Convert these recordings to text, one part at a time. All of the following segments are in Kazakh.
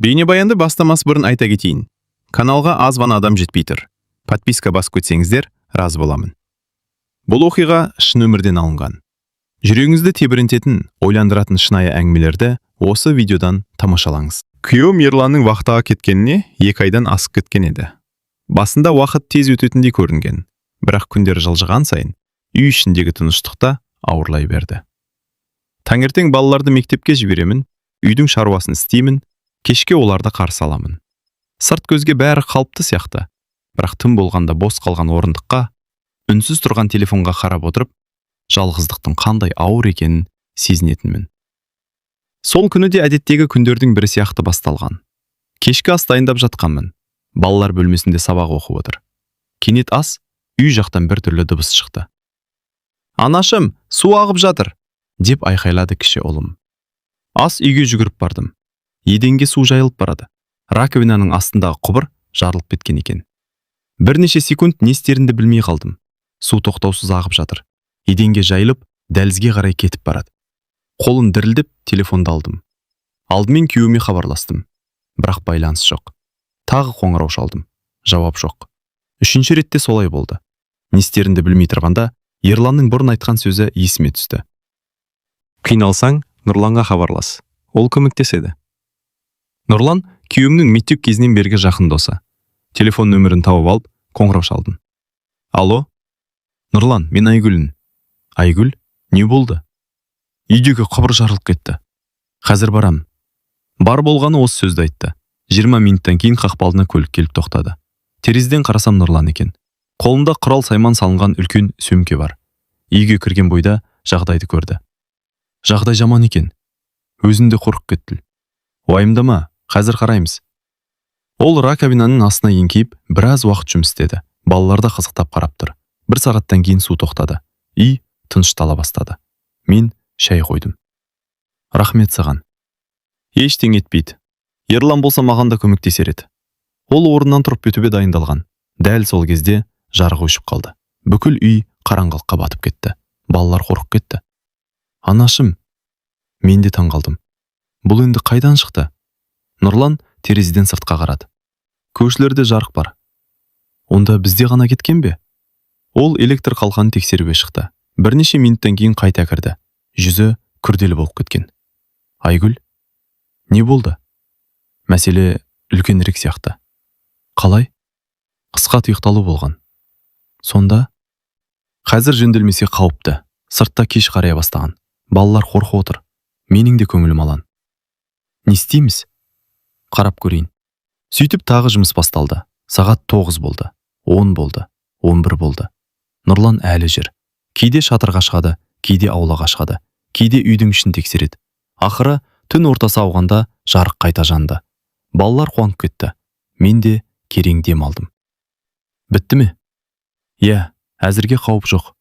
Бейнебаянды бастамас бұрын айта кетейін. Каналға аз ғана адам жетпей тұр. Подписка басып кетсеңіздер, разы боламын. Бұл оқиға шын өмірден алынған. Жүрегіңізді тебірентетін, ойландыратын шынайы әңгімелерді осы видеодан тамашалаңыз. Күйеуім Ерланның вахтаға кеткеніне 2 айдан асып кеткен еді. Басында уақыт тез өтетіндей көрінген, бірақ күндер жылжыған сайын үй ішіндегі тыныштықта ауырлай берді. Таңертең балаларды мектепке жіберемін, үйдің шаруасын істеймін, кешке оларды қарсы аламын. Сырт көзге бәрі қалыпты сияқты, бірақ түн болғанда бос қалған орындыққа, үнсіз тұрған телефонға қарап отырып, жалғыздықтың қандай ауыр екенін сезінетінмін. Сол күні де әдеттегі күндердің бірі сияқты басталған. Кешкі ас дайындап жатқанмын. Балалар бөлмесінде сабақ оқып отыр. Кенет үй жақтан бір түрлі дыбыс шықты. «Анашым, су ағып жатыр!» деп айқайлады кіші ұлым. Үйге жүгіріп бардым. Еденге су жайылып барады. Раковинаның астындағы құбыр жарылып кеткен екен. Бірнеше секунд не істерімді білмей қалдым. Су тоқтаусыз ағып жатыр. Еденге жайылып, дәлізге қарай кетіп барады. Қолым дірілдеп, телефонды алдым. Алдымен күйеуіме хабарластым. Бірақ байланыс жоқ. Тағы қоңырау шалдым. Жауап жоқ. 3-ші ретте солай болды. Не істерімді білмей тұрғанда, Ерланның бұрын айтқан сөзі есіме түсті. «Қиналсаң, Нұрланға хабарлас. Ол көмектеседі». Нұрлан күйеуімнің мектеп кезінен бергі жақын досы. Телефон нөмірін тауып алып, қоңырау шалдым. «Алло? Нұрлан, мен Айгүлін». «Айгүл? Не болды?» «Үйдегі құбыр жарылып кетті. Қазір барам». Бар болғаны осы сөзді айтты. 20 минуттан кейін қақпалдына көлік келіп тоқтады. Терезеден қарасам Нұрлан екен. Қолында құрал сайман салынған үлкен сөмке бар. Үйге кірген бойда жағдайды көрді. Жағдай жаман екен. Өзінде қорқып кетті. «Уайымдама, қазір қараймыз». Ол раковинаның астына еңкейіп, біраз уақыт жұмыс істеді. Балалар да қызықтап қарап тұр. 1 сағаттан кейін су тоқтады. Үй тыныштала бастады. Мен шай қойдым. «Рахмет саған. Ештеңе етпейді. Ерлан болса маған да көмектесер еді». Ол орнынан тұрып кетуге дайындалған. Дәл сол кезде жарық өшіп қалды. Бүкіл үй қараңғылыққа батып кетті. Балалар қорқып кетті. «Анашым». Мен де таңғалдым. Бұл енді қайдан шықты? Нұрлан терезеден сыртқа қарады. «Көшелерде жарық бар». «Онда бізде ғана кеткен бе?» Ол электр қалқанын тексеруге шықты. Бірнеше минуттан кейін қайта кірді. Жүзі күрделі болып кеткен. «Айгүл, не болды?» «Мәселе үлкенірек сияқты». «Қалай?» «Қысқа тұйықталу болған». «Сонда?» «Қазір жөнделмесе қауіпті. Сыртта кеш қарая бастаған. Балалар қорқып отыр. Менің де көңілім алаң». «Не істейміз?» «Қарап көрейін». Сөйтіп тағы жұмыс басталды. Сағат 9 болды, 10 болды, 11 болды. Нұрлан әлі жүр. Кейде шатырға шығады, кейде аулаға шығады, кейде үйдің ішін тексереді. Ақыры түн ортасы ауғанда жарық қайта жанды. Балалар қуанып кетті. Мен де керең дем алдым. «Бітті ме?» «Иә, әзірге қауіп жоқ».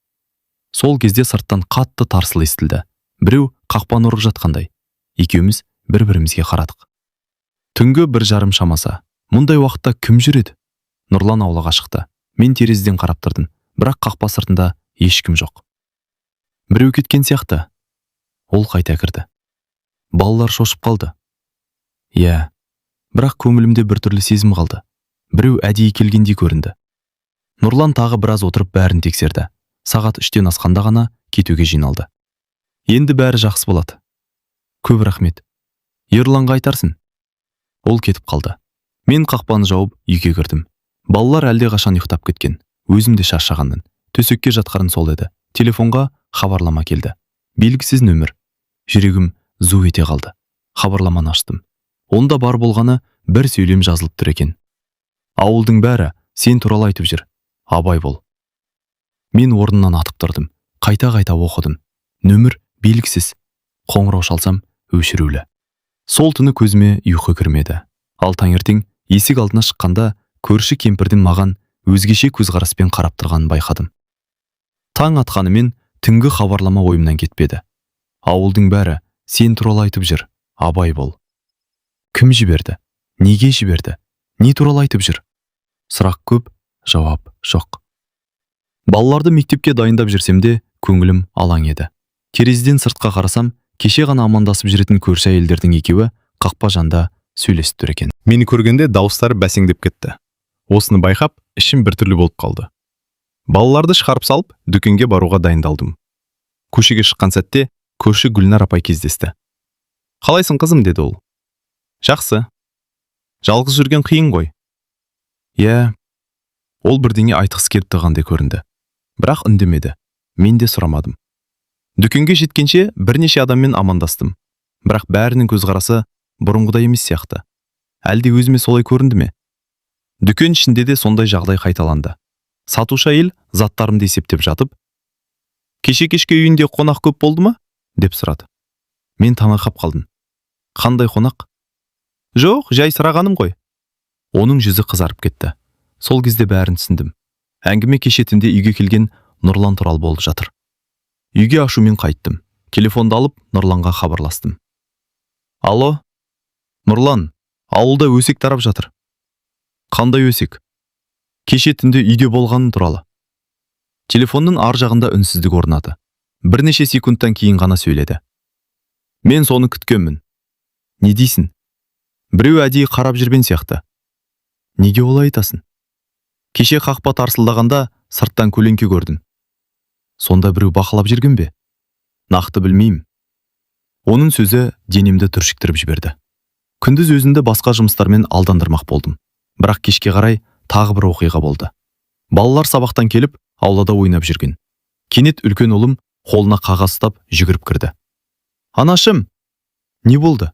Сол кезде сырттан қатты тарсыл естілді. Біреу қақпаны ұрып жатқандай. Екеуміз бір-бірімізге қарадық. Түнгі 1:30 шамасы. Мұндай уақытта кім жүреді? Нұрлан аулаға шықты. Мен терезеден қарап тұрдым, бірақ қақпа сыртында ешкім жоқ. Біреу кеткен сияқты. Ол қайта кірді. Балалар шошып қалды. Иә, бірақ көңілімде біртүрлі сезім қалды. Біреу әдейі келгендей көрінді. Нұрлан тағы біраз отырып бәрін тексерді. Сағат 3-тен асқанда ғана кетуге жиналды. «Енді бәрі жақсы болады. Көп рахмет. Ерланға айтарсың». Ол кетіп қалды. Мен қақпаны жауып үйге кірдім. Балалар әлде қашан ұйықтап кеткен. Өзім де шаршағанмын. Төсекке жатқарым сол еді. Телефонға хабарлама келді. Белгісіз нөмір. Жүрегім зу ете қалды. Хабарламаны аштым. Онда бар болғаны бір сөйлем жазылып тұр екен. «Ауылдың бәрі сен туралы айтып жүр. Абай бол». Мен орнымнан атып тұрдым. Қайта-қайта оқыдым. Нөмір белгісіз. Қоңырау шалсам өшірулі. Сол түні көзіме ұйқы кірмеді. Ал таңертең есік алдына шыққанда көрші кемпірдің маған өзгеше көзқараспен қарап тұрғанын байқадым. Таң атқанымен түнгі хабарлама ойымнан кетпеді. «Ауылдың бәрі сен туралы айтып жүр. Абай бол». Кім жіберді? Неге жіберді? Не туралы айтып жүр? Сұрақ көп, жауап жоқ. Балаларды мектепке дайындап жүрсем де көңілім алаң еді. Терезеден сыртқа қарасам, кеше ғана амандасып жүретін көрші әйелдердің екеуі қақпа жанда сөйлесіп тұр екен. Мені көргенде дауыстары бәсеңдеп кетті. Осыны байқап, ішім біртүрлі болып қалды. Балаларды шығарып салып, дүкенге баруға дайындалдым. Көшеге шыққан сәтте көрші Гүлнар апай кездесті. «Қалайсың қызым?» деді ол. «Жақсы. Жалғыз жүрген қиын ғой». «Иә». Ол бірдеңе айтқысы келіп тұрғандай көрінді. Бірақ үндемеді. Мен де сұрамадым. Дүкенге жеткенше бірнеше адаммен амандастым. Бірақ бәрінің көзқарасы бұрынғыдай емес сияқты. Әлде өзіме солай көрінді ме? Дүкен ішінде де сондай жағдай қайталанды. Сатушы әйел заттарымды есептеп жатып, «Кеше кешке үйінде қонақ көп болды ма?» деп сұрады. Мен таңырқап қалдым. «Қандай қонақ?» «Жоқ, жай сұрағаным ғой». Оның жүзі қызарып кетті. Сол кезде бәрін түсіндім. Әңгіме кеше түнде үйге келген Нұрлан туралы болып жатыр. Үйге ашумен қайттым. Телефонды алып Нұрланға хабарластым. «Алло, Нұрлан, ауылда өсек тарап жатыр». «Қандай өсек?» «Кеше түнде үйде болғаны туралы». Телефонның ар жағында үнсіздік орнады. Бірнеше секундтан кейін ғана сөйледі. «Мен соны күткенмін». «Не дейсің?» «Біреу әдейі қарап жүрген сияқты». «Неге олай айтасың?» «Кеше қақпа тарсылдағанда сырттан көлеңке көрдім». «Сонда біреу бақылап жүрген бе?» «Нақты білмеймін». Оның сөзі денемді түршіктіріп жіберді. Күндіз өзімді басқа жұмыстармен алдандырмақ болдым. Бірақ кешке қарай тағы бір оқиға болды. Балалар сабақтан келіп, аулада ойнап жүрген. Кенет үлкен ұлым қолына қағаз ұстап жүгіріп кірді. «Анашым, не болды?»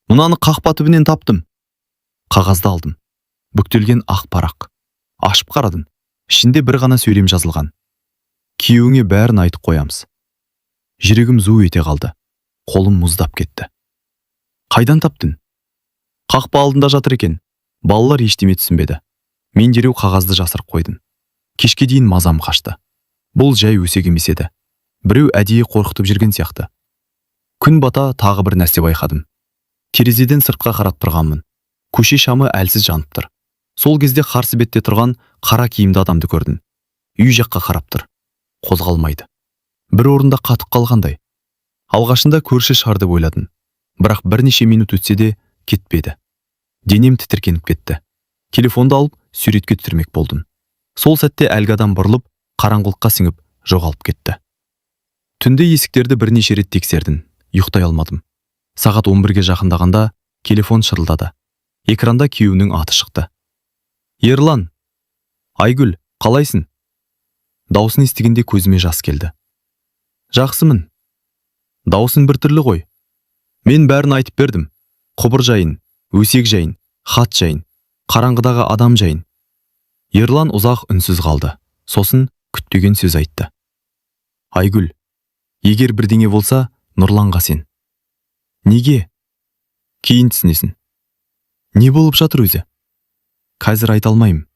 «Мынаны қақпа түбінен таптым». Қағазды алдым. Бүктелген ақ парақ. Ашып қарадым. Ішінде бір ғана сөйлем жазылған. «Күйеуіңе бәрін айтып қоямыз». Жүрегім зу ете қалды. Қолым мұздап кетті. «Қайдан таптың?» «Қақпа алдында жатыр екен». Балалар ештеме түсінбеді. Мен дереу қағазды жасырып қойдым. Кешке дейін мазам қашты. Бұл жай өсек емес еді. Біреу әдейі қорқытып жүрген сияқты. Күн бата тағы бір нәрсе байқадым. Терезеден сыртқа қарап тұрғанмын. Көше шамы әлсіз жанып тұр. Сол кезде қарсы бетте тұрған қара киімді адамды көрдім. Үй жаққа қарап тұр. Қозғалмайды. Бір орында қатып қалғандай. Алғашында көрші шығар деп ойладым. Бірақ бірнеше минут өтсе де кетпеді. Денем тітіркеніп кетті. Телефонды алып суретке түсірмек болдым. Сол сәтте әлгі адам бұрылып, қараңғылыққа сіңіп жоғалып кетті. Түнде есіктерді бірнеше рет тексердім. Ұйықтай алмадым. Сағат 11-ге жақындағанда телефон шырылдады. Экранда күйеуінің аты шықты. «Ерлан, Айгүл, қалайсың?» Даусын естігенде көзіме жас келді. «Жақсымын». «Даусын біртүрлі ғой». «Мен бәрін айтып бердім. Құбыр жайын, өсек жайын, хат жайын, қараңғыдағы адам жайын». Ерлан ұзақ үнсіз қалды. Сосын күтпеген сөз айтты. «Айгүл, егер бірдеңе болса, Нұрланға сен». «Неге?» «Кейін түсінесің». «Не болып жатыр өзі?» «Қазір айта алмаймын».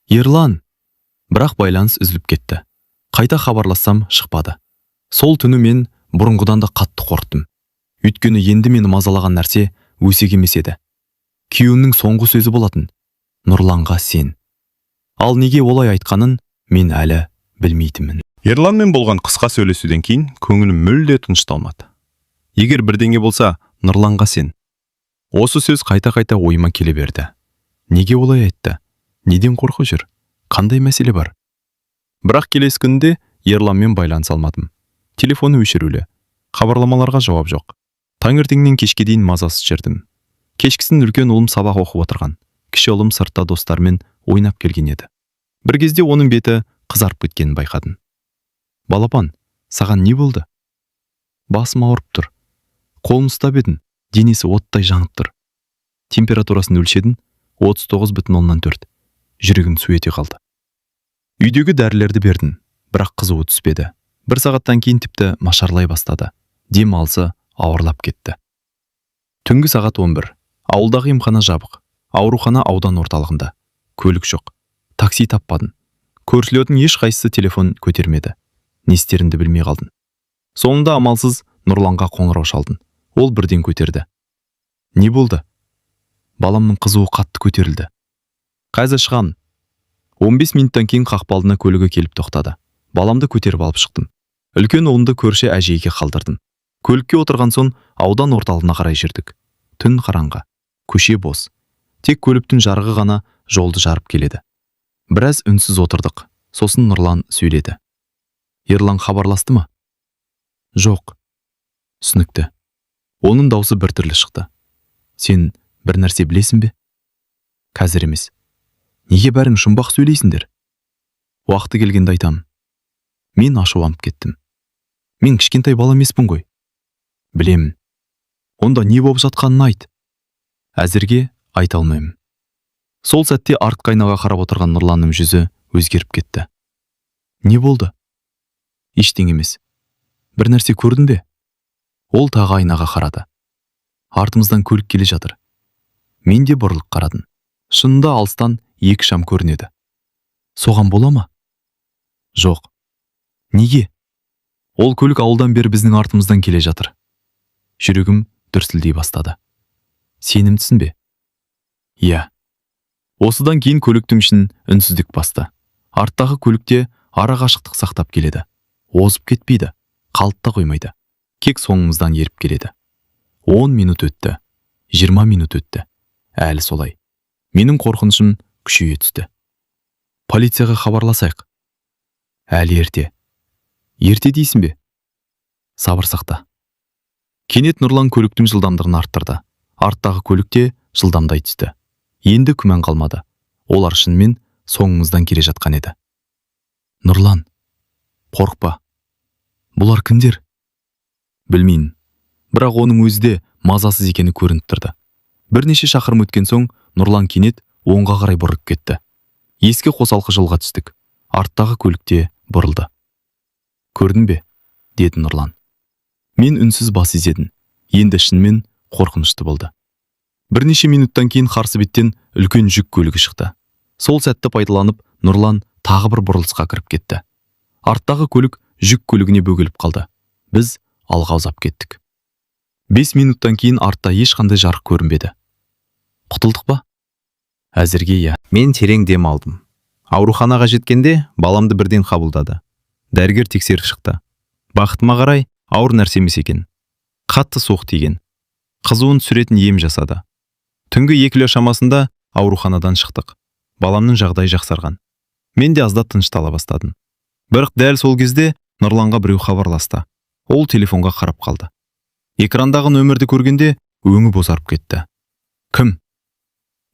«Ерлан». Бірақ байланыс үзіліп кетті. Қайта хабарлассам шықпады. Сол түні мен бұрынғыдан да қатты қорықтым. Өйткені енді мені мазалаған нәрсе өсек емес еді. Күйеуінің соңғы сөзі болатын. Нұрланға сен. Ал неге олай айтқанын мен әлі білмейтінмін. Ерланмен болған қысқа сөйлесуден кейін көңілім мүлде тынышталмады. Егер бірдеңе болса, Нұрланға сен. Осы сөз қайта-қайта ойыма келе берді. Неге олай айтты? Неден қорқып жүр? Қандай мәселе бар? Бірақ келесі күнде Ерланмен байланыс алмадым. Телефоны өшірулі. Хабарламаларға жауап жоқ. Таңертеңнен кешке дейін мазасыз жүрдім. Кешкісін үлкен ұлым сабақ оқып отырған. Кіші ұлым сыртта достармен ойнап келген еді. Бір кезде оның беті қызарып кеткенін байқадым. «Балапан, саған не болды?» «Басым ауырып тұр». «Қолын ұстап едің, денесі оттай жанып тұр». Температурасын өлшедің, 39,4. Жүрегім су ете қалды. Үйдегі дәрілерді бердім, бірақ қызуы түспеді. Бір сағаттан кейін тіпті нашарлай бастады. Дем алысы ауырлап кетті. Түнгі сағат 11. Ауылдағы емхана жабық. Аурухана аудан орталығында. Көлік жоқ. Такси таппадым. Көршілердің ешқайсысы телефон көтермеді. Не істерімді білмей қалдым. Соңында амалсыз Нұрланға қоңырау шалдым. Ол бірден көтерді. «Не болды?» «Баламның қызуы қатты көтерілді». «Қазір шығам». 15 минуттан кейін қақпа алдына көлігі келіп тоқтады. Баламды көтеріп алып шықтым. Үлкен ұлымды көрші әжейге қалдырдым. Көлікке отырған соң аудан орталығына қарай жүрдік. Түн қараңғы. Көше бос. Тек көліктің жарығы ғана жолды жарып келеді. Біраз үнсіз отырдық. Сосын Нұрлан сөйледі. Ерлан хабарласты ма? Жоқ. Түсінікті. Оның даусы біртүрлі шықты. Сен бір нәрсе білесің бе? Қазір емес. Неге бәрің жұмбақ сөйлейсіңдер? Уақыты келгенде айтамын. Мен ашуланып кеттім. Мен кішкентай бала емеспін ғой. Білемін. Онда не болып жатқанын айт. Әзірге айта алмаймын. Сол сәтте артқы айнаға қарап отырған Нұрланның жүзі өзгеріп кетті. Не болды? Ештеңе емес. Бір нәрсе көрдің бе? Ол тағы айнаға қарады. Артымыздан көлік келе жатыр. Мен де бұрылып қарадым. Шынында алыстан екі шам көрінеді. Соған бола ма? Жоқ. Неге? Ол көлік ауылдан бері біздің артымыздан келе жатыр. Жүрегім дүрсілдей бастады. Сенімдісің бе? Иә. Осыдан кейін көліктің ішін үнсіздік басты. Арттағы көлікте ара қашықтық сақтап келеді. Озып кетпейді, қалып та қоймайды. Кек соңымыздан еріп келеді. 10 минут өтті, 20 минут өтті. Әлі солай. Менің қорқынышым күшейе түсті. Полицияға хабарласайық. Әлі ерте. Ерте дейсің бе? Сабыр сақта. Кенет Нұрлан көліктің жылдамдығын арттырды. Арттағы көлікте жылдамдай түсті. Енді күмән қалмады. Олар шынымен соңымыздан келе жатқан еді. Нұрлан, қорықпа. Бұлар кімдер? Білмеймін. Бірақ оның өзі де мазасыз екені көрініп тұрды. Бірнеше шақырым өткен соң Нұрлан кенет оңға қарай бұрып кетті. Ескі қосалқы жолға түстік. Арттағы көлікте бұрылды. Көрдің бе? Деді Нұрлан. Мен үнсіз бас изедім. Енді шынымен қорқынышты болды. Бірнеше минуттан кейін қарсы беттен үлкен жүк көлігі шықты. Сол сәтті пайдаланып Нұрлан тағы бір бұрылысқа кіріп кетті. Арттағы көлік жүк көлігіне бөгеліп қалды. Біз алға ұзап кеттік. 5 минуттан кейін артта ешқандай жарық көрінбеді. Құтылдық па? Әзірге иә. Мен терең дем алдым. Ауруханаға жеткенде баламды бірден қабылдады. Дәрігер тексеріп шықты. Бақытыма қарай ауыр нәрсе емес екен. Қатты соқ тиген. Қызуын түсіретін ем жасады. Түнгі 2 шамасында ауруханадан шықтық. Баламның жағдайы жақсарған. Мен де аздап тыныштала бастадым. Бірақ дәл сол кезде Нұрланға біреу хабарласты. Ол телефонға қарап қалды. Экрандағы нөмірді көргенде өңі бозарып кетті. Кім?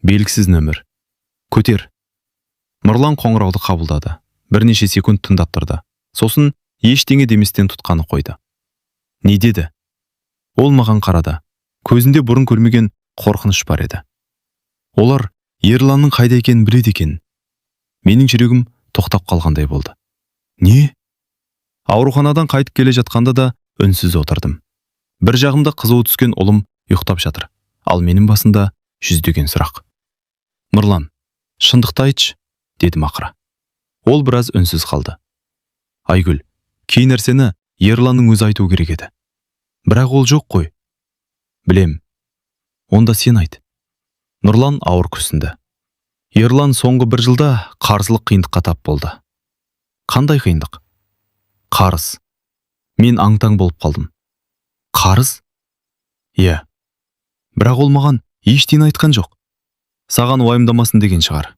Белгісіз нөмір. Көтер. Нұрлан қоңырауды қабылдады. Бірнеше секунд тыңдап тұрды. Сосын ештеңе деместен тұтқаны қойды. Не деді? Ол маған қарады. Көзінде бұрын көрмеген қорқыныш бар еді. Олар Ерланның қайда екенін біледі екен. Менің жүрегім тоқтап қалғандай болды. Не? Ауруханадан қайтып келе жатқанда да үнсіз отырдым. Бір жағымда қызуы түскен ұлым ұйықтап жатыр. Ал менің басында жүздеген сұрақ. Нұрлан, шындықты айтшы, дедім ақыра. Ол біраз үнсіз қалды. Айгүл, кей нәрсені Ерланның өзі айту керек еді. Бірақ ол жоқ қой. Білем. Онда сен айт. Нұрлан ауыр күрсінді. Ерлан соңғы 1 жылда қаржылық қиындыққа тап болды. Қандай қиындық? Қарыз. Мен аң-таң болып қалдым. Қарыз? Иә. Бірақ ол маған ештеңе айтқан жоқ. Саған уайымдамасын деген шығар.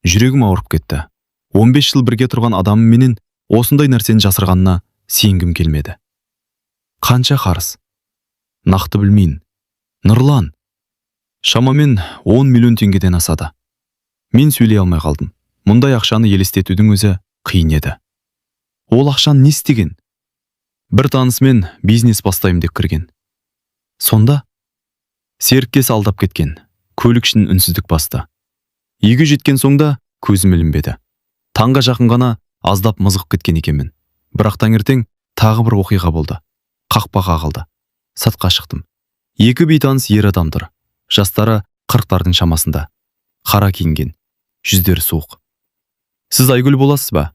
Жүрегім ауырып кетті. 15 жыл бірге тұрған адамым менен осындай нәрсені жасырғанына сенгім келмеді. Қанша қарыз? Нақты білмеймін. Нұрлан. Шамамен 10 миллион теңгеден асады. Мен сөйлей алмай қалдым. Мұндай ақшаны елестетудің өзі қиын еді. Ол ақшаны не істеген? Бір танысымен бизнес бастаймын деп кірген. Сонда серіктес алдап кеткен. Көлік ішін үнсіздік басты. Үйге жеткен соңда көзім ілінбеді. Таңға жақын ғана аздап мызғып кеткен екенмін. Бірақ таңертең тағы бір оқиға болды. Қақпа қағылды. Сыртқа шықтым. 2 бейтаныс ер адам тұр. Жастары 40-тардың шамасында. Қара киінген. Жүздері суық. Сіз Айгүл боласыз ба?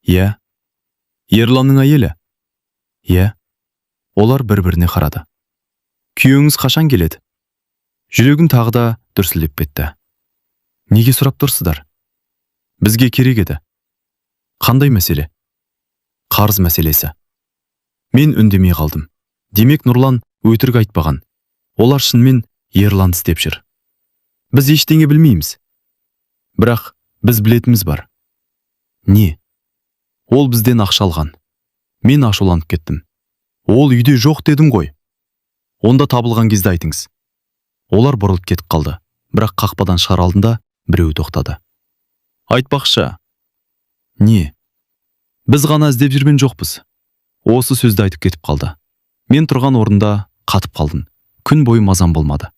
Иә. Ерланның әйелі? Иә. Олар бір-біріне қарады. Күйеуіңіз қашан келеді? Жүрегім тағы да дүрсілдеп кетті. Неге сұрап тұрсыздар? Бізге керек еді. Қандай мәселе? Қарыз мәселесі. Мен үндемей қалдым. Демек Нұрлан өтірік айтпаған. Олар шынымен Ерлан істеп жүр. Біз ештеңе білмейміз. Бірақ біз білетіміз бар. Не? Ол бізден ақша алған. Мен ашуланып кеттім. Ол үйде жоқ дедім ғой. Онда табылған кезде айтыңыз. Олар бұрылып кетіп қалды. Бірақ қақпадан шығар алдында біреу тоқтады. Айтпақшы. Не? Біз ғана іздеп жүрген жоқпыз. Осы сөзді айтып кетіп қалды. Мен тұрған орында қатып қалдым. Күн бойы мазам болмады.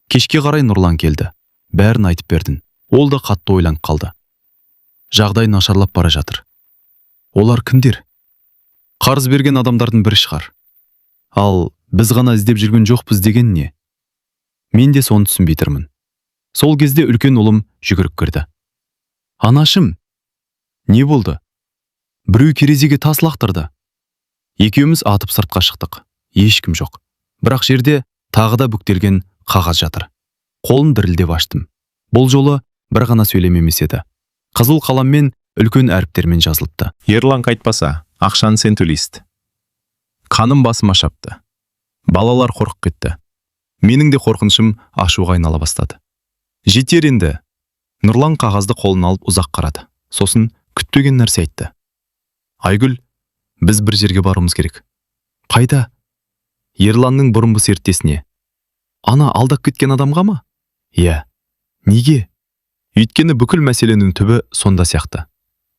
Кешке қарай Нұрлан келді. Бәрін айтып бердін. Ол да қатты ойланып қалды. Жағдай нашарлап бара жатыр. Олар кімдер? Қарыз берген адамдардың бірі шығар. Ал біз ғана іздеп жүрген жоқпыз деген не? Мен де соны түсінбей тұрмын. Сол кезде үлкен ұлым жүгіріп кірді. Анашым, не болды? Біреу терезеге тас лақтырды. Екеуміз атып сыртқа шықтық. Ешкім жоқ. Бірақ жерде тағы да бүктелген қағаз жатыр. Қолым дірілдеп аштым. Бұл жолы бір ғана сөйлем емес еді. Қызыл қаламмен үлкен әріптермен жазылыпты. Ерлан қайтпаса, ақшаны сен төлейсің. Қаным басыма шапты. Балалар қорқып кетті. Менің де қорқынышым ашуға айнала бастады. Жетер енді. Нұрлан қағазды қолына алып ұзақ қарады. Сосын күтпеген нәрсе айтты. Айгүл, біз бір жерге баруымыз керек. Қайда? Ерланның бұрынғы серіктесіне. Ана алдап кеткен адамға ма? Иә. Неге? Өйткені бүкіл мәселенің түбі сонда сияқты.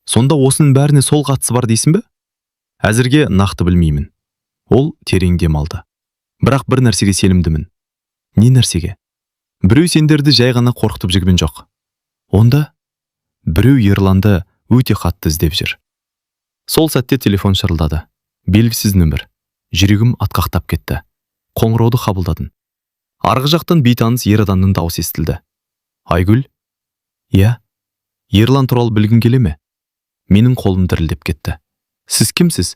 Сонда осының бәріне сол қатысы бар дейсің бе? Әзірге нақты білмеймін. Ол терең дем алды. Бірақ бір нәрсеге сенімдімін. Не нәрсеге? Біреу сендерді жай ғана қорқытып жүрген жоқ. Онда біреу Ерланды өте қатты іздеп жүр. Сол сәтте телефон шырылдады. Белгісіз нөмір. Жүрегім атқақтап кетті. Қоңырауды қабылдадым. Арғы жақтан бейтаныс ер адамның дауысы естілді. Айгүл? Иә. Ерлан туралы білгің келе ме? Менің қолым дірілдеп кетті. Сіз кімсіз?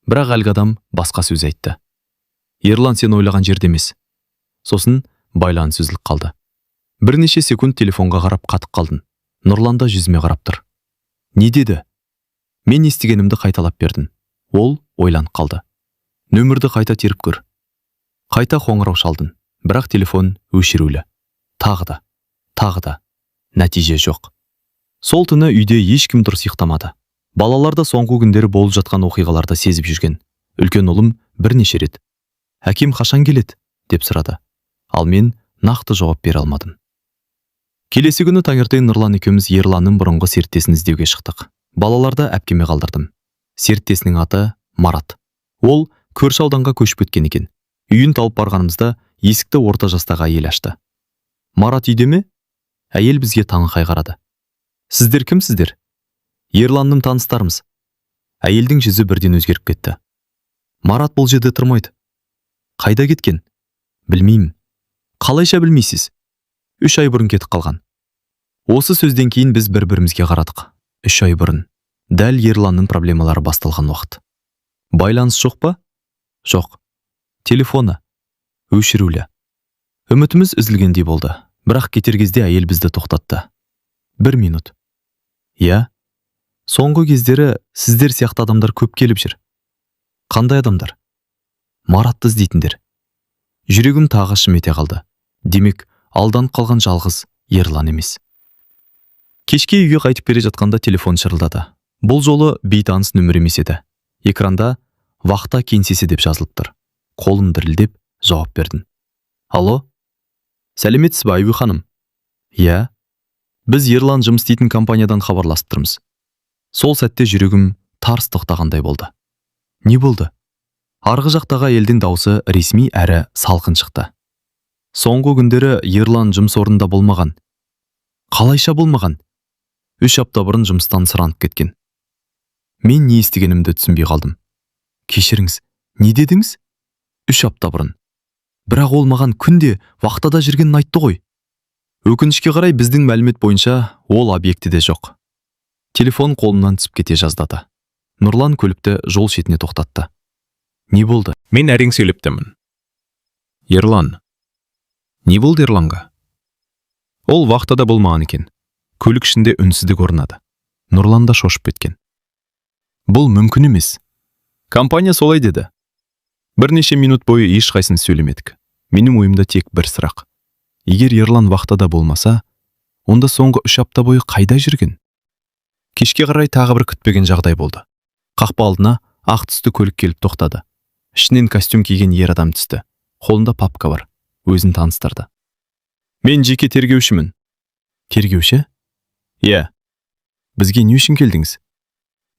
Бірақ әлгі адам басқа сөз айтты. Ерлан сен ойлаған жерде емес. Сосын байланыс үзіліп қалды. Бірнеше секунд телефонға қарап қатып қалдым. Нұрлан да жүзіме қарап тұр. Не деді? Мен естігенімді қайталап бердім. Ол ойланып қалды. Нөмірді қайта теріп көр. Қайта қоңырау шалдым. Бірақ телефон өшірулі. Тағы да. Нәтиже жоқ. Сол түні үйде ешкім дұрыс ұйықтамады. Балалар да соңғы күндері болып жатқан оқиғаларды сезіп жүрген. Үлкен ұлым бірнеше рет. Әкем қашан келеді? Деп сұрады. Ал мен нақты жауап бере алмадым. Келесі күні таңертең Нұрлан екеуміз Ерланның бұрынғы серіктесін іздеуге шықтық. Балаларды әпкеме қалдырдым. Серіктесінің аты Марат. Ол көрші ауданға көшіп кеткен екен. Үйін тауып барғанымызда есікті орта жастағы әйел ашты. Марат үйде ме? Әйел бізге таңырқай қарады. Сіздер кімсіздер? Ерланның таныстарымыз. Әйелдің жүзі бірден өзгеріп кетті. Марат бұл жерде тұрмайды. Қайда кеткен? Білмеймін. Қалайша білмейсіз? 3 ай бұрын кетіп қалған. Осы сөзден кейін біз бір-бірімізге қарадық. 3 ай бұрын. Дәл Ерланның проблемалары басталған уақыт. Байланыс жоқ па? Жоқ. Телефоны өшірулі. Үмітіміз үзілгендей болды. Бірақ кетер кезде әйел бізді тоқтатты. 1 минут. Иә. Соңғы кездері сіздер сияқты адамдар көп келіп жүр. Қандай адамдар? Маратты іздейтіндер. Жүрегім тағы шым ете қалды. Демек, алданып қалған жалғыз Ерлан емес. Кешке үйге қайтып бере жатқанда телефон шырылдады. Бұл жолы бейтаныс нөмір емес еді. Экранда вахта кеңсесі деп жазылып тұр. Қолым дірілдеп жауап бердім. Алло? Сәлеметсіз бе, Айгүл ханым? Иә. Біз Ерлан жұмыс істейтін компаниядан хабарласып тұрмыз. Сол сәтте жүрегім тарс тоқтағандай болды. Не болды? Арғы жақтағы әйелдің даусы ресми әрі салқын шықты. Соңғы күндері Ерлан жұмыс орнында болмаған. Қалайша болмаған? 3 апта бұрын жұмыстан сұранып кеткен. Мен не естігенімді түсінбей қалдым. Кешіріңіз, не дедіңіз? 3 апта бұрын. Бірақ ол маған күнде вахтада жүргенін айтты ғой. Өкінішке қарай біздің мәлімет бойынша ол объектіде жоқ. Телефон қолымнан түсіп кете жаздады. Нұрлан көлікті жол шетіне тоқтатты. Не болды? Мен әрең сөйлептімін. Ерлан. Не болды Ерланға? Ол вахтада болмаған екен. Көлік ішінде үнсіздік орнады. Нұрлан да шошып кеткен. Бұл мүмкін емес. Компания солай деді. Бірнеше минут бойы ешқайсыны сөйлемедік. Менің ойымда тек бір сұрақ. Егер Ерлан вахтада болмаса, онда соңғы 3 апта бойы қайда жүрген? Кешке қарай тағы бір күтпеген жағдай болды. Қақпа алдына ақ түсті көлік келіп тоқтады. Ішінен костюм киген ер адам түсті. Қолында папка бар. Өзін таныстырды. Мен жеке тергеушімін. Тергеуші? Иә. Бізге не үшін келдіңіз?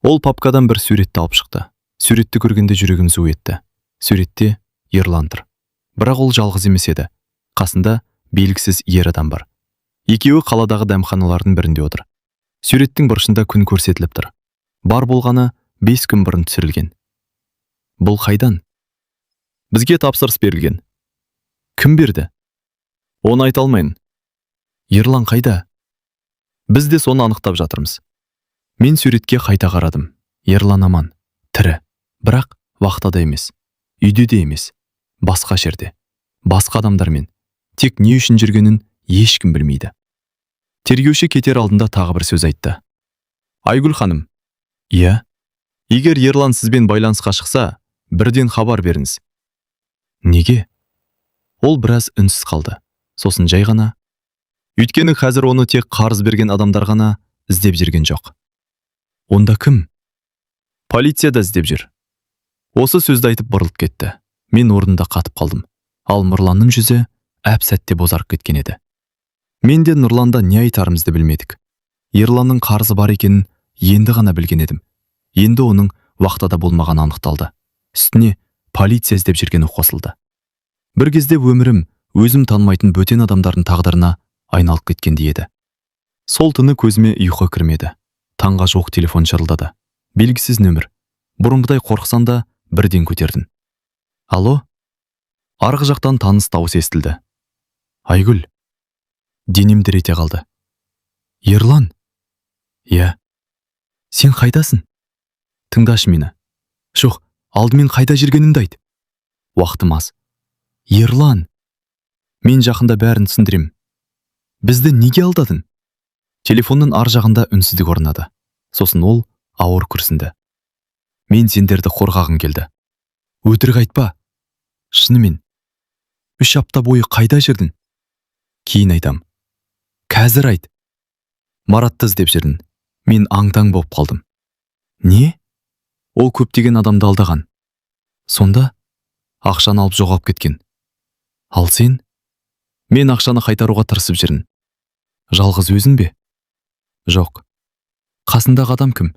Ол папкадан бір суретті алып шықты. Суретті көргенде жүрегім зу етті. Суретте Ерлан тұр. Бірақ ол жалғыз емес еді. Қасында белгісіз ер адам бар. Екеуі қаладағы дәмханалардың бірінде отыр. Суреттің бұрышында күн көрсетіліп тұр. Бар болғаны 5 күн бұрын түсірілген. Бұл қайдан? Бізге тапсырыс берілген. Кім берді? Оны айта алмайын. Ерлан қайда? Біз де соны анықтап жатырмыз. Мен суретке қайта қарадым. Ерлан аман, тірі. Бірақ вахтада емес. Үйде де емес. Басқа жерде. Басқа адамдармен. Тек не үшін жүргенін ешкім білмейді. Тергеуші кетер алдында тағы бір сөз айтты. Айгүл ханым. Иә. Егер Ерлан сізбен байланысқа шықса, бірден хабар беріңіз. Неге? Ол біраз үнсіз қалды. Сосын жай ғана. Өйткені қазір оны тек қарыз берген адамдар ғана іздеп жүрген жоқ. Онда кім? Полиция да іздеп жүр. Осы сөзді айтып бұрылып кетті. Мен орнында қатып қалдым. Ал Нұрланның жүзі әп-сәтте бозарып кеткен еді. Мен де Нұрланда не айтарымызды білмедік. Ерланның қарызы бар екенін енді ғана білген едім. Енді оның вахтада болмаған анықталды. Үстіне полиция іздеп жүргені қосылды. Бір кезде өмірім өзім танымайтын бөтен адамдардың тағдырына айналып кеткендей еді. Сол түні көзіме ұйқы кірмеді. Таңға жоқ телефон шырылдады. Белгісіз нөмір. Бұрынғыдай қорықсам да бірден көтердім. Алло? Арғы жақтан таныс дауыс естілді. Айгүл. Денем дір ете қалды. Ерлан? Иә. Сен қайдасың? Тыңдашы мені. Жоқ, алдымен қайда жүргеніңді айт. Уақытым аз. Ерлан. Мен жақында бәрін түсіндірем. Бізді неге алдадың? Телефонның ар жағында үнсіздік орнады. Сосын ол ауыр күрсінді. Мен сендерді қорғағым келді. Өтірік айтпа. Шынымен. 3 апта бойы қайда жүрдің? Кейін айтам. Қазір айт. Маратты іздеп жүрдім. Мен аң-таң болып қалдым. Не? Ол көптеген адамды алдаған. Сонда ақшаны алып жоғалып кеткен. Ал сен? Мен ақшаны қайтаруға тырысып жүрмін. Жалғыз өзің бе? Жоқ. Қасындағы адам кім?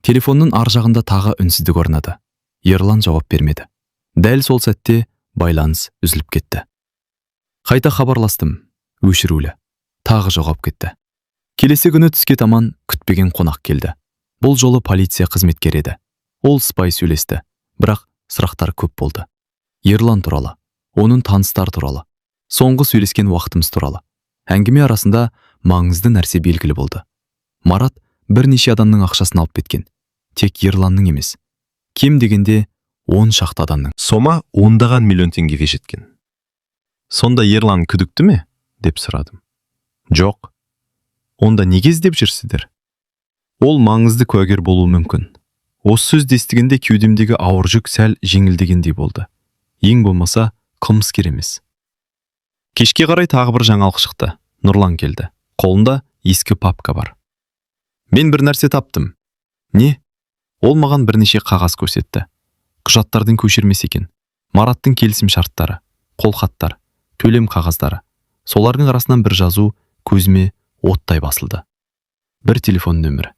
Телефонның ар жағында тағы үнсіздік орнады. Ерлан жауап бермеді. Дәл сол сәтте байланыс үзіліп кетті. Қайта хабарластым. Өшірулі. Тағы жоғалып кетті. Келесі күні түске таман күтпеген қонақ келді. Бұл жолы полиция қызметкері еді. Ол сыпайы сөйлесті. Бірақ сұрақтар көп болды. Ерлан туралы, оның таныстар туралы, соңғы сөйлескен уақытымыз туралы. Әңгіме арасында маңызды нәрсе белгілі болды. Марат бірнеше адамның ақшасын алып кеткен. Тек Ерланның емес. Кем дегенде 10 шақты адамның. Сома 10 миллион теңгеге жеткен. Сонда Ерлан күдікті ме? Деп сұрадым. Жоқ. Онда неге іздеп жүрсіздер? Ол маңызды куәгер болуы мүмкін. Осы сөзді естігенде кеудемдегі ауыр жүк сәл жеңілдегендей болды. Ең болмаса қылмыскер емес. Кешке қарай тағы бір жаңалық шықты. Нұрлан келді. Қолында ескі папка бар. Мен бір нәрсе таптым. Не? Ол маған бірнеше қағаз көрсетті. Құжаттардың көшірмесі екен. Мараттың келісім шарттары, қолхаттар, төлем қағаздары. Солардың арасынан бір жазу көзіме оттай басылды. Бір телефон нөмірі.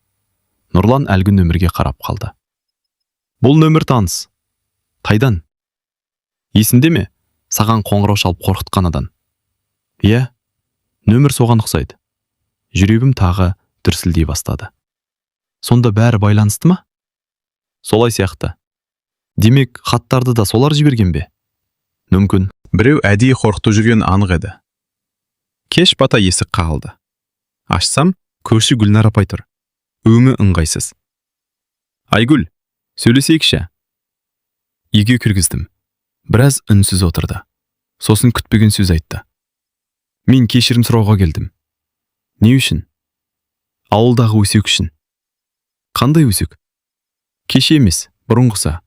Нұрлан әлгі нөмірге қарап қалды. Бұл нөмір таныс. Қайдан? Есінде ме? Саған қоңырау шалып қорқытқанадан. Иә, нөмір соған ұқсайды. Жүрегім тағы дүрсілдей бастады. Сонда бәрі байланысты ма? Солай сияқты. Демек, хаттарды да солар жіберген бе? Мүмкін. Біреу әдейі қорқытып жүрген анық еді. Кеш бата есік қағылды. Ашсам, көрші Гүлнар апай тұр. Өңі ыңғайсыз. Айгүл, сөйлесейікші. Үйге кіргіздім. Біраз үнсіз отырды. Сосын күтпеген сөз айтты. Мен кешірім сұрауға келдім. Не үшін? Ауылдағы өсек үшін. Қандай өсек? Кеше емес, бұрынғысы.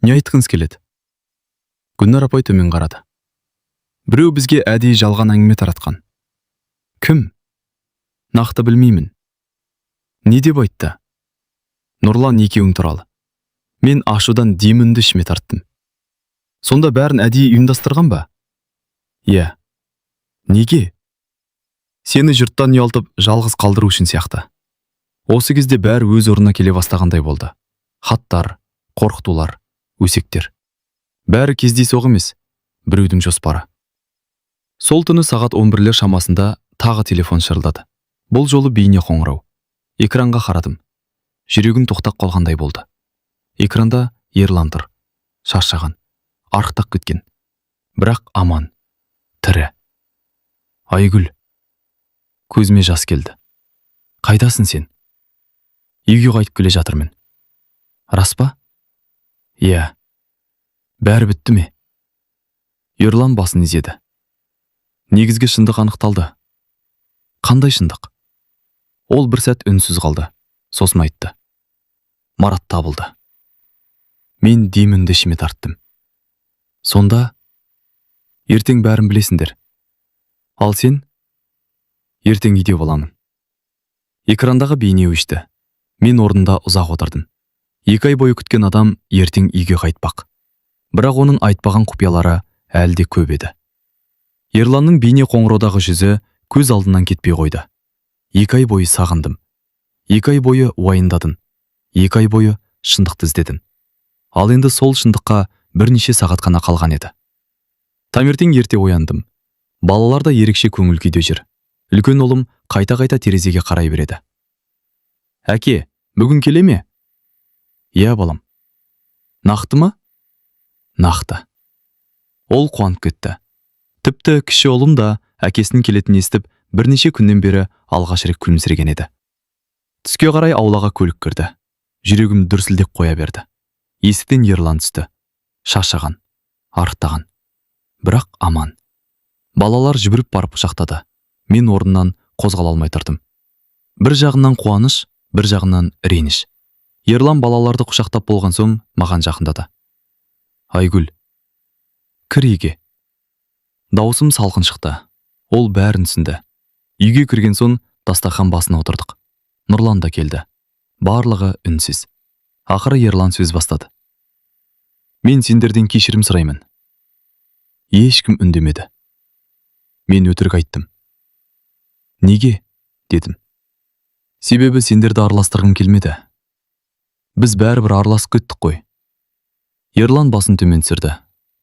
Не айтқыңыз келеді? Гүлнар апай төмен қарады. Біреу бізге әдейі жалған әңгіме таратқан. Кім? Нақты білмеймін. Не деп айтты? Нұрлан екеуің туралы. Мен ашудан демімді ішіме тарттым. Сонда бәрін әдейі ұйымдастырған ба? Иә. Неге? Сені жұрттан ұялтып жалғыз қалдыру үшін сияқты. Осы кезде бәрі өз орнына келе бастағандай болды. Хаттар, қорқытулар, өсектер. Бәрі кездейсоқ емес, біреудің жоспары. Сол түні сағат 11-лер шамасында тағы телефон шырылдады. Бұл жолы бейне қоңырау. Экранға қарадым. Жүрегім тоқтап қалғандай болды. Экранда Ерлан тұр. Шаршаған, арықтап кеткен. Бірақ аман, тірі. Айгүл. Көзіме жас келді. Қайдасың сен? Үйге қайтып келе жатырмын. Рас па? Иә. Бәрі бітті ме? Ерлан басын изеді. Негізгі шындық анықталды. Қандай шындық? Ол бір сәт үнсіз қалды. Сосын айтты. Марат табылды. Мен демімді ішіме тарттым. Сонда ертең бәрін білесіңдер. Ал сен? Ертең үйде боламын. Экрандағы бейне өшті. Мен орнында ұзақ отырдым. 2 ай бойы күткен адам ертең үйге қайтпақ. Бірақ оның айтпаған құпиялары әлде көп еді. Ерланның бейне қоңыраудағы жүзі көз алдынан кетпей қойды. 2 ай бойы сағындым. 2 ай бойы уайындадым. 2 ай бойы шындықты іздедім. Ал енді сол шындыққа бірнеше сағат қана қалған еді. Таңертең ерте ояндым. Балалар да ерекше көңіл күйде жүр. Үлкен ұлым қайта-қайта терезеге қарай береді. Әке, бүгін келе ме? Иә, балам. Нақты ма? Нақты. Ол қуанып кетті. Тіпті кіші ұлым да әкесінің келетінін естіп, бірнеше күннен бері алғаш рет күлімсіреген еді. Түске қарай аулаға көлік кірді. Жүрегім дүрсілдеп қоя берді. Есіктен Ерлан түсті. Шаршаған, арықтаған. Бірақ аман. Балалар жүгіріп барып құшақтады. Мен орнымнан қозғала алмай тұрдым. Бір жағынан қуаныш, бір жағынан реніш. Ерлан балаларды құшақтап болған соң маған жақындады. Айгүл, кір үйге. Дауысым салқын шықты. Ол бәрін түсінді. Үйге кірген соң дастархан басына отырдық. Нұрлан да келді. Барлығы үнсіз. Ақыры Ерлан сөз бастады. Мен сендерден кешірім сұраймын. Ешкім үндемеді. Мен өтірік айттым. Неге? Дедім. Себебі сендерді араластырғым келмеді. Біз бәрібір араласып кеттік қой. Ерлан басын төмен түсірді.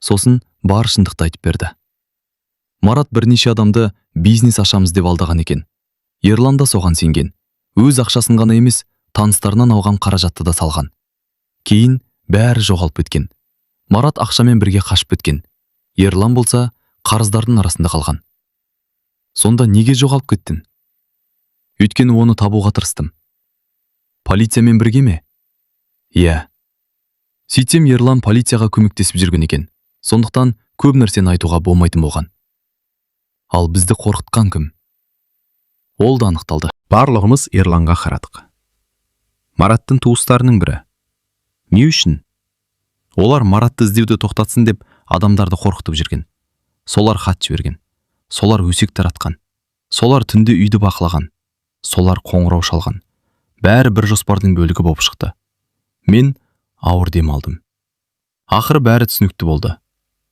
Сосын бар шындықты айтып берді. Марат бірнеше адамды бизнес ашамыз деп алдаған екен. Ерлан да соған сенген. Өз ақшасын ғана емес, таныстарынан алған қаражатты да салған. Кейін бәрі жоғалып кеткен. Марат ақшамен бірге қашып кеткен. Ерлан болса қарыздардың арасында қалған. Сонда неге жоғалып кеттің? Өйткені оны табуға тырыстым. Полициямен бірге ме? Иә. Сөйтсем Ерлан полицияға көмектесіп жүрген екен. Сондықтан көп нәрсені айтуға болмайтын болған. Ал бізді қорқытқан кім? Ол да анықталды. Барлығымыз Ерланға қарадық. Мараттың туыстарының бірі. Не үшін? Олар Маратты іздеуді тоқтатсын деп адамдарды қорқытып жүрген. Солар хат жіберген. Солар өсек таратқан. Солар түнде үйді бақылаған. Солар қоңырау шалған. Бәрі бір жоспардың бөлігі болып шықты. Мен ауыр дем алдым. Ақыры бәрі түсінікті болды.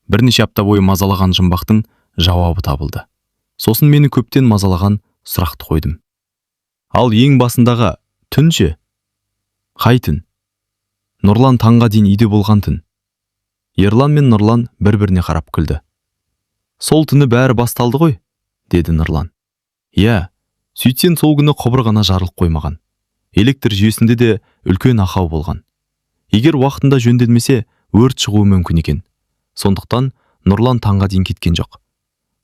Бірнеше апта бойы мазалаған жұмбақтың жауабы табылды. Сосын мені көптен мазалаған сұрақты қойдым. Ал ең басындағы түн ше? Қай түн? Нұрлан таңға дейін үйде болған түн. Ерлан мен Нұрлан бір-біріне қарап күлді. Сол түні бәрі басталды ғой, деді Нұрлан. Иә, сөйтсен сол күні құбыр ғана жарылып қоймаған. Электр жүйесінде де үлкен ақау болған. Егер уақытында жөнделмесе, өрт шығуы мүмкін екен. Сондықтан Нұрлан таңға дейін кеткен жоқ.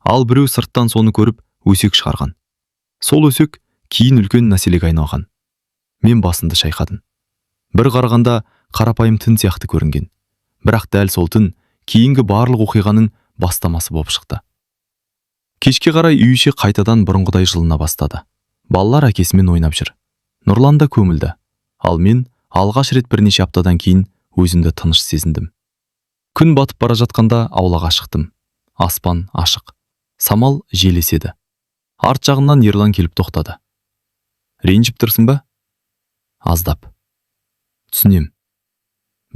Ал біреу сырттан соны көріп, өсек шығарған. Сол өсек кейін үлкен мәселеге айналған. Мен басымды шайқадым. Бір қарағанда қарапайым түн сияқты көрінген. Бірақ дәл сол түн кейінгі барлық оқиғаның бастамасы болып шықты. Кешке қарай үй іші қайтадан бұрынғыдай жылына бастады. Балалар әкесімен ойнап жүр. Нұрлан да көңілді. Ал мен алғаш рет бірнеше аптадан кейін өзімді тыныш сезіндім. Күн батып бара жатқанда аулаға шықтым. аспан ашық. Самал желеседі. Арт жағынан Ерлан келіп тоқтады. Ренжіп тұрсың ба? Аздап. Түсінем.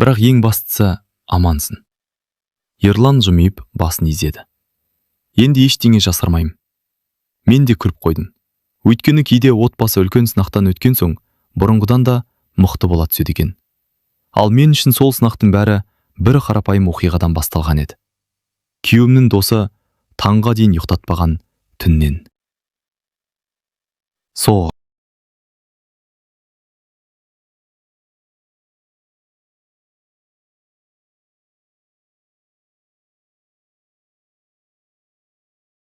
Бірақ ең бастысы амансың. Ерлан жымиып басын изеді. Енді ештеңе жасырмайым. Мен де күліп қойдым. Өйткені кейде отбасы үлкен сынақтан өткен соң, бұрынғыдан да мықты бола түседі екен. Ал мен үшін сол сынақтың бәрі бір қарапайым оқиғадан басталған еді. Күйеуімнің досы таңға дейін ұйықтатпаған түннен. Соғ